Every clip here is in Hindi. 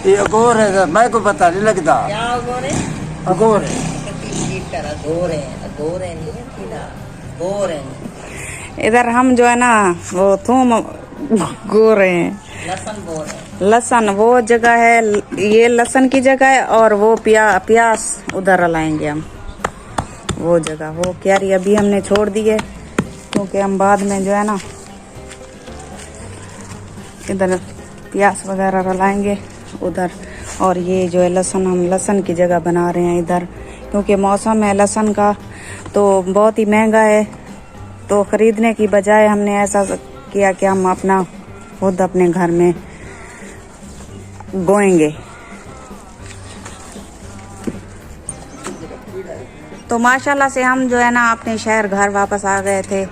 ये अगोर है, मैं को पता नहीं लगता। क्या अगोर है? अगोर है। अगोर है, अगोर है नहीं सीधा गोर है। इधर हम जो है ना वो थूम गो रहे हैं। लहसुन बोर है। लहसुन वो जगह है, ये लहसुन की जगह है, और वो प्याज उधर लाएंगे हम। वो जगह वो क्यारी अभी हमने छोड़ दी है, क्योंकि हम बाद में जो है ना इधर प्याज वगैरह लाएंगे उधर। और ये जो है लहसुन, हम लहसुन की जगह बना रहे हैं इधर, क्योंकि मौसम है लहसुन का तो बहुत ही महंगा है। तो खरीदने की बजाय हमने ऐसा किया कि हम अपना खुद अपने घर में बोएंगे। तो माशाल्लाह से हम जो है ना अपने शहर घर वापस आ गए थे।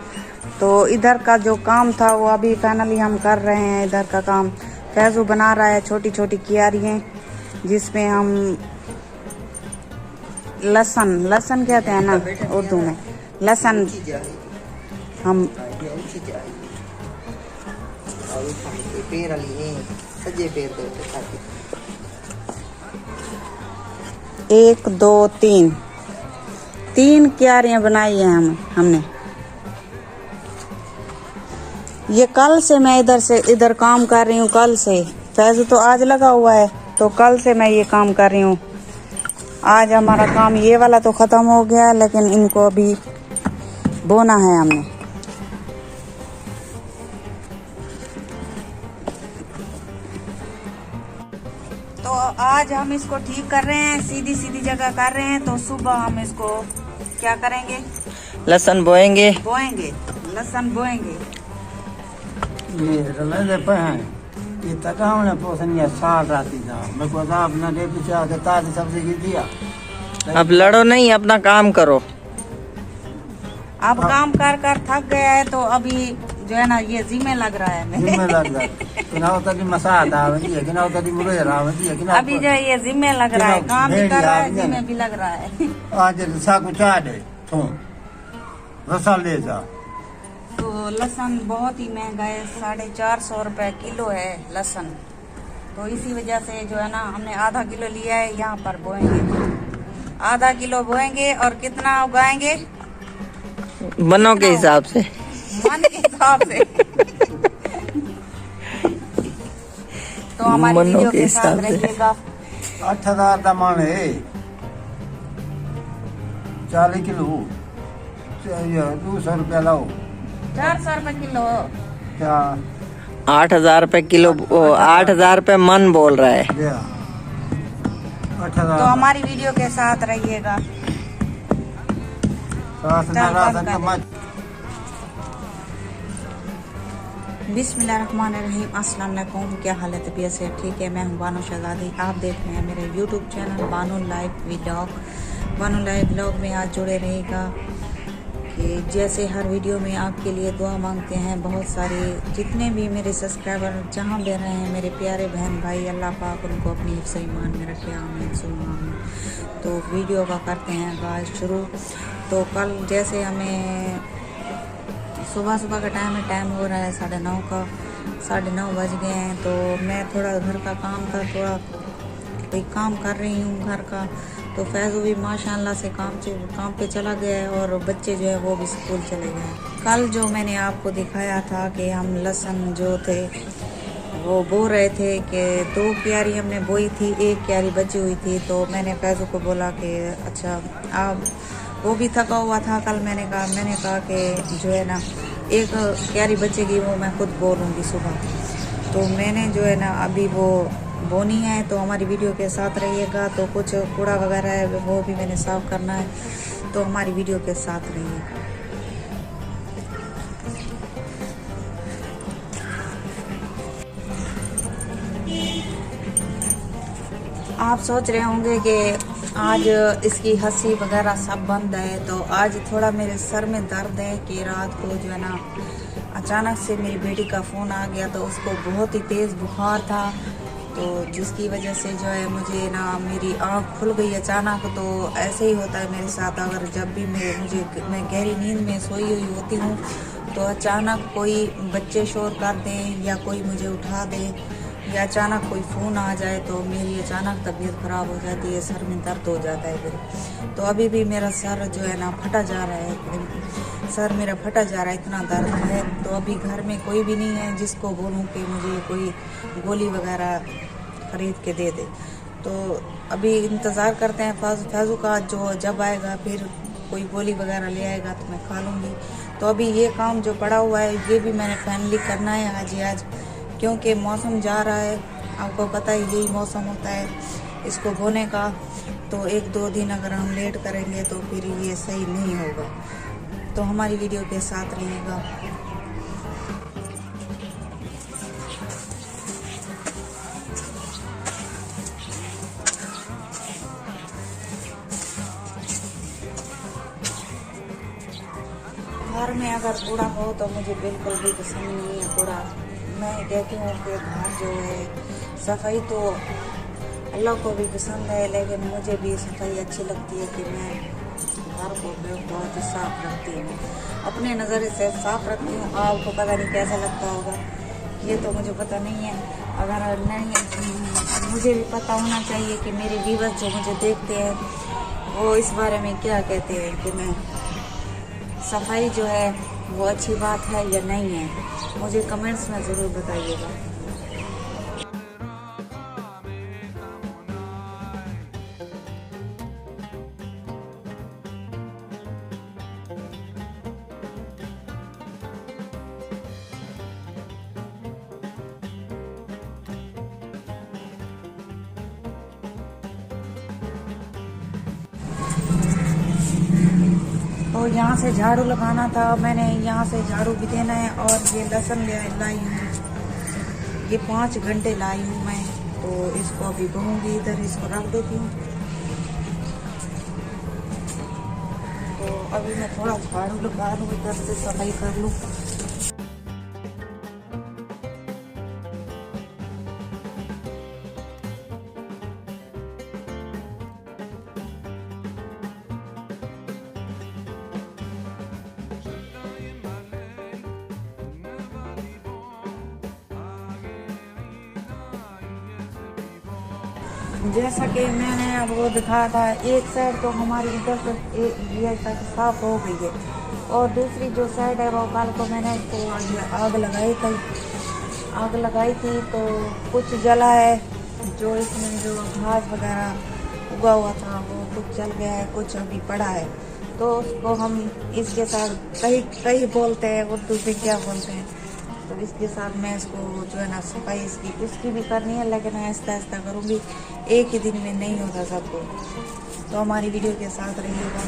तो इधर का जो काम था वो अभी फाइनली हम कर रहे हैं। इधर का काम फैजू बना रहा है, छोटी छोटी क्यारियाँ जिसमें हम लहसुन कहते हैं ना उर्दू में, लहसुन हम एक दो तीन क्यारियां बनाई हैं हमने। ये कल से मैं इधर काम कर रही हूँ। कल से फैजू तो आज लगा हुआ है, तो कल से मैं ये काम कर रही हूँ। आज हमारा काम ये वाला तो खत्म हो गया, लेकिन इनको अभी बोना है हमने। तो आज हम इसको ठीक कर रहे हैं, सीधी सीधी जगह कर रहे हैं। तो सुबह हम इसको क्या करेंगे, लहसुन बोएंगे लहसुन बोएंगे। ये रले दे पे हैं, ये तक हमने पोसनिया साल राती था। मैं को था अपना दे पीछे आके ताजी सब्जी की दिया। अब लड़ो नहीं, अपना काम करो। अब काम कर कर थक गया है, तो अभी जो है ना ये जिम्मे लग रहा है जिम्मे लग रहा है। किनाव तक मसाला आवती है, किनाव तक मुरे आवती है, किनाव अभी जो है ये जिम्मे लग रहा है, काम भी कर रहा है, जिम्मे भी लग रहा है। आज साकु चाह दे थू रसा ले जा। तो लहसुन बहुत ही महंगा है, 450 रुपए किलो है लहसुन। तो इसी वजह से जो है ना हमने आधा किलो लिया है। यहाँ पर बोएंगे, आधा किलो बोएंगे। और कितना उगाएंगे बनों के हिसाब से, मन के हिसाब से। तो हमारी वीडियो के साथ रहिएगा। 8000 का मन है, 40 किलो 200 रुपया लाओ। 400 रुपए किलो। क्या 8,000 रुपए किलो, 8,000 रुपए मन बोल रहा है। 8000। तो हमारी वीडियो के साथ रहिएगा। बिस्मिल्लाहिर्रहमानिर्रहीम। अस्सलाम वालेकुम। क्या हाल है, तबीयत से ठीक है? मैं हूँ बानो शहजादी। आप देख रहे हैं मेरे YouTube channel Bano live vlog. Bano live vlog में आज जुड़े रहेगा कि जैसे हर वीडियो में आपके लिए दुआ मांगते हैं। बहुत सारे जितने भी मेरे सब्सक्राइबर जहाँ भी रहे हैं, मेरे प्यारे बहन भाई, अल्लाह पाक उनको अपनी हिफ्ज़ ईमान में रखे, आमीन सुम्मा आमीन। तो वीडियो का करते हैं आगाज़ शुरू। तो कल जैसे हमें सुबह का टाइम हो रहा है 9:30 का, 9:30 बज गए हैं। तो मैं थोड़ा घर का काम था, थोड़ा कोई काम कर रही हूँ घर का। तो फैज़ू भी माशाल्लाह से काम पे चला गया है, और बच्चे जो है वो भी स्कूल चले गए हैं। कल जो मैंने आपको दिखाया था कि हम लहसुन जो थे वो बो रहे थे, कि 2 क्यारी हमने बोई थी, 1 क्यारी बची हुई थी। तो मैंने फैज़ू को बोला कि अच्छा आप, वो भी थका हुआ था कल। मैंने कहा कि जो है ना 1 क्यारी बचेगी वो मैं खुद बो लूँगी सुबह। तो मैंने जो है ना अभी वो बोनी है। तो हमारी वीडियो के साथ रहिएगा। तो कुछ कूड़ा वगैरह है वो भी मैंने साफ़ करना है, तो हमारी वीडियो के साथ रहिएगा। आप सोच रहे होंगे कि आज इसकी हंसी वगैरह सब बंद है। तो आज थोड़ा मेरे सर में दर्द है कि रात को जो है ना अचानक से मेरी बेटी का फ़ोन आ गया। तो उसको बहुत ही तेज़ बुखार था, तो जिसकी वजह से जो है मुझे ना मेरी आँख खुल गई अचानक। तो ऐसे ही होता है मेरे साथ, अगर जब भी मैं गहरी नींद में सोई हुई होती हूँ तो अचानक कोई बच्चे शोर कर दें या कोई मुझे उठा दे, या अचानक कोई फ़ोन आ जाए तो मेरी अचानक तबीयत ख़राब हो जाती है, सर में दर्द हो जाता है फिर। तो अभी भी मेरा सर जो है ना फटा जा रहा है, सर मेरा फटा जा रहा है, इतना दर्द है। तो अभी घर में कोई भी नहीं है जिसको बोलूँ कि मुझे कोई गोली वगैरह ख़रीद के दे दे। तो अभी इंतज़ार करते हैं फैज़ू का, जो जब आएगा फिर कोई गोली वगैरह ले आएगा तो मैं खा लूँगी। तो अभी ये काम जो पड़ा हुआ है ये भी मैंने फाइनली करना है आज, क्योंकि मौसम जा रहा है, आपको पता ही यही मौसम होता है इसको बोने का। तो 1-2 दिन अगर हम लेट करेंगे तो फिर ये सही नहीं होगा। तो हमारी वीडियो के साथ रहिएगा। घर में अगर कूड़ा हो तो मुझे बिल्कुल भी पसंद नहीं है कूड़ा। मैं कहती हूँ कि घर जो है सफाई तो अल्लाह को भी पसंद है, लेकिन मुझे भी सफाई अच्छी लगती है कि मैं घर को बहुत ही साफ रखती हूँ, अपने नज़र से साफ रखती हूँ। आपको पता नहीं कैसा लगता होगा, ये तो मुझे पता नहीं है। अगर नहीं, मुझे भी पता होना चाहिए कि मेरे व्यूअर्स जो मुझे देखते हैं वो इस बारे में क्या कहते हैं कि मैं सफाई जो है वो अच्छी बात है या नहीं है। मुझे कमेंट्स में ज़रूर बताइएगा। तो यहाँ से झाड़ू लगाना था, मैंने यहाँ से झाड़ू भी देना है। और ये लहसुन लाई हूँ, ये 5 घंटे लाई हूँ मैं। तो इसको अभी धोऊंगी, इधर इसको रख देती हूँ। तो अभी मैं थोड़ा झाड़ू लगा लूँ, इधर से सफाई कर लूँ। जैसा कि मैंने अब वो दिखाया था, एक साइड तो हमारी इधर से ये तक साफ हो गई है, और दूसरी जो साइड है वो कल को मैंने इसको आग लगाई थी तो कुछ जला है। जो इसमें जो घास वगैरह उगा हुआ था वो कुछ जल गया है, कुछ अभी पड़ा है। तो उसको हम इसके साथ कहीं बोलते हैं, उर्दू में क्या बोलते हैं, तो इसके साथ मैं इसको जो है ना सफाई उसकी भी करनी है, लेकिन आहिस्ता आहिस्ता करूँगी, एक ही दिन में नहीं होता सबको। तो हमारी वीडियो के साथ रहिएगा।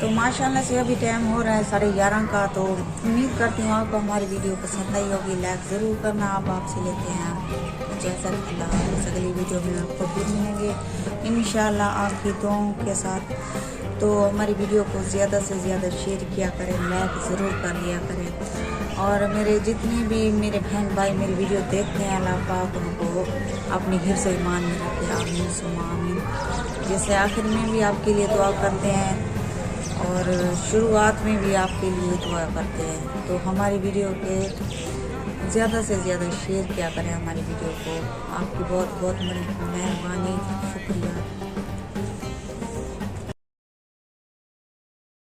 तो माशाल्लाह से अभी टाइम हो रहा है 11:30 का। तो उम्मीद करती हूँ आपको हमारी वीडियो पसंद आई होगी। लाइक ज़रूर करना। आप आपसे लेते हैं जैसा अगली वीडियो में आपको फिर मिलेंगे इंशाल्लाह आपकी दुआओं के साथ। तो हमारी वीडियो को ज़्यादा से ज़्यादा शेयर किया करें, लाइक ज़रूर कर लिया करें। और मेरे जितने भी मेरे बहन भाई मेरी वीडियो देखते हैं, अल्लाह पाक उनको अपनी हिफ्ज़ और ईमान में रखे, आमीन सुम्मा आमीन। जैसे आखिर में भी आपके लिए दुआ करते हैं और शुरुआत में भी आपके लिए दुआ करते हैं। तो हमारी वीडियो के ज़्यादा से ज़्यादा शेयर किया करें हमारी वीडियो को। आपकी बहुत बहुत मेहरबानी, शुक्रिया।